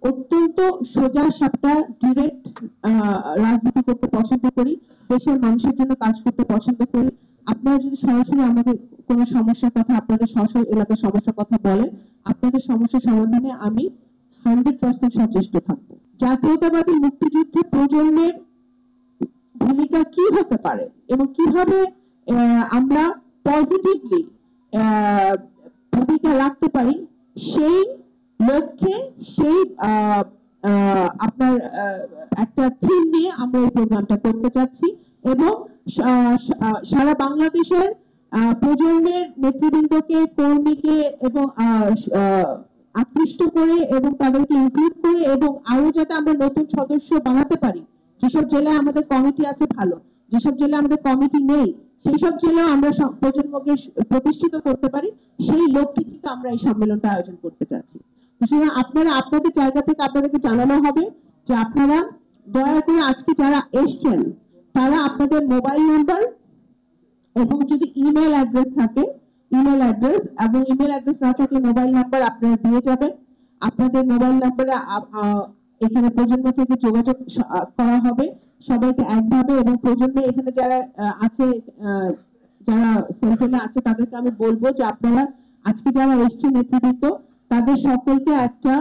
অত্যন্ত সোজা সাপটা ডিরেক্ট রাজনীতি করতে পছন্দ করি, দেশের মানুষের জন্য কাজ করতে পছন্দ করি। আপনারা যদি সরাসরি আমাদের কোনো সমস্যার কথা, আপনাদের সরাসরি এলাকার সমস্যার কথা বলেন, আপনাদের সমস্যার সমাধানে আমি 100% সচেষ্ট থাকবো। জাতীয়তাবাদী মুক্তিযুদ্ধে প্রজন্মের ভূমিকা কি হতে পারে এবং কিভাবে আমরা পজিটিভলি ভূমিকা রাখতে পারি, সেই লক্ষ্যে সেই আপনার একটা থিম নিয়ে আমরা এই প্রোগ্রামটা করতে চাচ্ছি এবং সারা বাংলাদেশের প্রজন্মের নেতৃবৃন্দকে, কর্মীকে এবং আকৃষ্ট করে এবং তাদেরকে ইনক্লুড করে এবং আরো যাতে আমরা নতুন সদস্য বানাতে পারি। যেসব জেলায় আমাদের কমিটি আছে ভালো, যেসব জেলায় আমাদের কমিটি নেই সেই সব জেলায় আমরা প্রজন্মকে প্রতিষ্ঠিত করতে পারি, সেই লক্ষ্যে কিন্তু আমরা এই সম্মেলনটা আয়োজন করতে চাচ্ছি। সুতরাং আপনারা আপনাদের জায়গা থেকে আপনাদেরকে জানানো হবে যে আপনারা দয়া করে আজকে যারা এসছেন তারা আপনাদের মোবাইল নাম্বার এবং যদি ইমেল অ্যাড্রেস থাকে, ইমেল অ্যাড্রেস এবং ইমেল অ্যাড্রেস না থাকলে মোবাইল নাম্বার আপনারা দিয়ে যাবেন। আপনাদের মোবাইল নাম্বারে এখানে প্রজন্ম থেকে যোগাযোগ করা হবে, সবাইকে একভাবে। এবং প্রজন্মে এখানে যারা আছে, যারা সেন্ট্রালে আছে, তাদেরকে আমি বলবো যে আপনারা আজকে যারা এসছেন নেতৃবৃন্দ, তাদের সকলকে একটা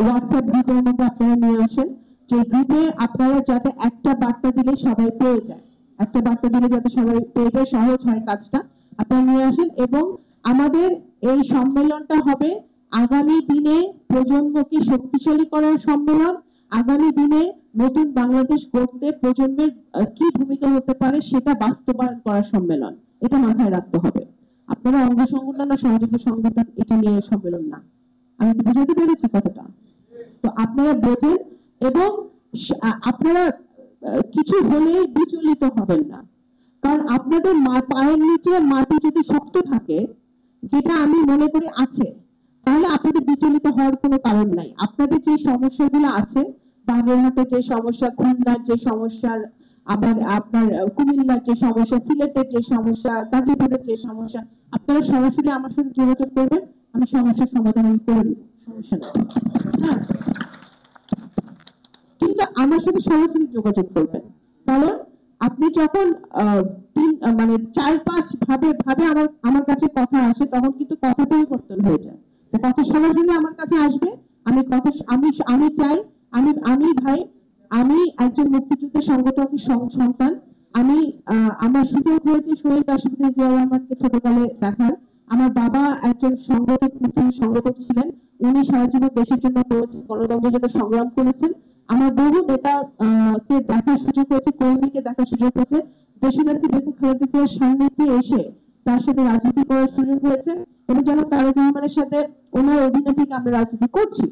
হোয়াটসঅ্যাপ গ্রুপের মধ্যে আপনারা নিয়ে আসেন, যে গ্রুপে আপনারা যাতে একটা বার্তা দিলে সবাই পেয়ে যায়, একটা বার্তা দিলে যাতে সবাই পেয়ে যায়, সহজ হয় কাজটা, আপনারা নিয়ে আসেন। এবং আমাদের এই সম্মেলনটা হবে আগামী দিনে প্রজন্মকে শক্তিশালী করার সম্মেলন, আগামী দিনে নতুন বাংলাদেশ গড়তে প্রজন্মের কি ভূমিকা হতে পারে সেটা বাস্তবায়ন করার সম্মেলন। এটা মাথায় রাখতে হবে। আপনারা অঙ্গ সংগঠন না সহযোগী সংগঠন এটা নিয়ে সম্মেলন না। আমি বুঝাতে পেরেছি কথাটা? তো আপনারা বোঝেন এবং আপনারা কিছু হলে বিচলিত হবেন না, কারণ আপনাদের পায়ের নিচে মাটি যদি শক্ত থাকে, যেটা আমি মনে করি আছে, তাহলে আপনাদের বিচলিত হওয়ার কোনো কারণ নাই। আপনাদের যে সমস্যাগুলো আছে, বাগেরহাটের যে সমস্যা, খুলনার যে সমস্যার, আবার আপনার কুমিল্লার যে সমস্যা, সিলেটের যে সমস্যা, গাজীপুরের যে সমস্যা, আপনারা সরাসরি আমার সাথে যোগাযোগ করবেন, আমি সমস্যার সমাধান করে দেব, সমস্যা নেই। হ্যাঁ, কিন্তু আমার সাথে সরাসরি যোগাযোগ করবেন, কারণ আপনি যখন মানে 4-5 ভাবে আমার কাছে কথা আসে, তখন কিন্তু কথা পরিবর্তন হয়ে যায়। কথা সরাসরি আমার কাছে আসবে, আমি কথা আমি চাই, আমি ভাই, আমি একজন মুক্তিযুদ্ধের সংগঠকের সন্তান। আমি আমার সুযোগ হয়েছে শহীদ রাষ্ট্রপতি জিয়া রহমানকে ছোটকালে দেখার। আমার বাবা একজন সংগঠক ছিলেন, উনি সারা জীবন দেশের জন্য করেছেন, গণতন্ত্রের জন্য সংগ্রাম করেছেন। আমার বহু নেতা কে দেখার সুযোগ হয়েছে, কর্মীকে দেখার সুযোগ হয়েছে, দেশনেত্রী বেগম খালেদা জিয়ার সান্নিধ্যে এসে তার সাথে রাজনীতি করার সুযোগ হয়েছে এবং জনাব তারেক রহমানের সাথে ওনার অধীনে থেকে আমরা রাজনীতি করছি।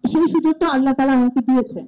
সেই সুযোগটা আল্লাহ তাআলা আমাকে দিয়েছে।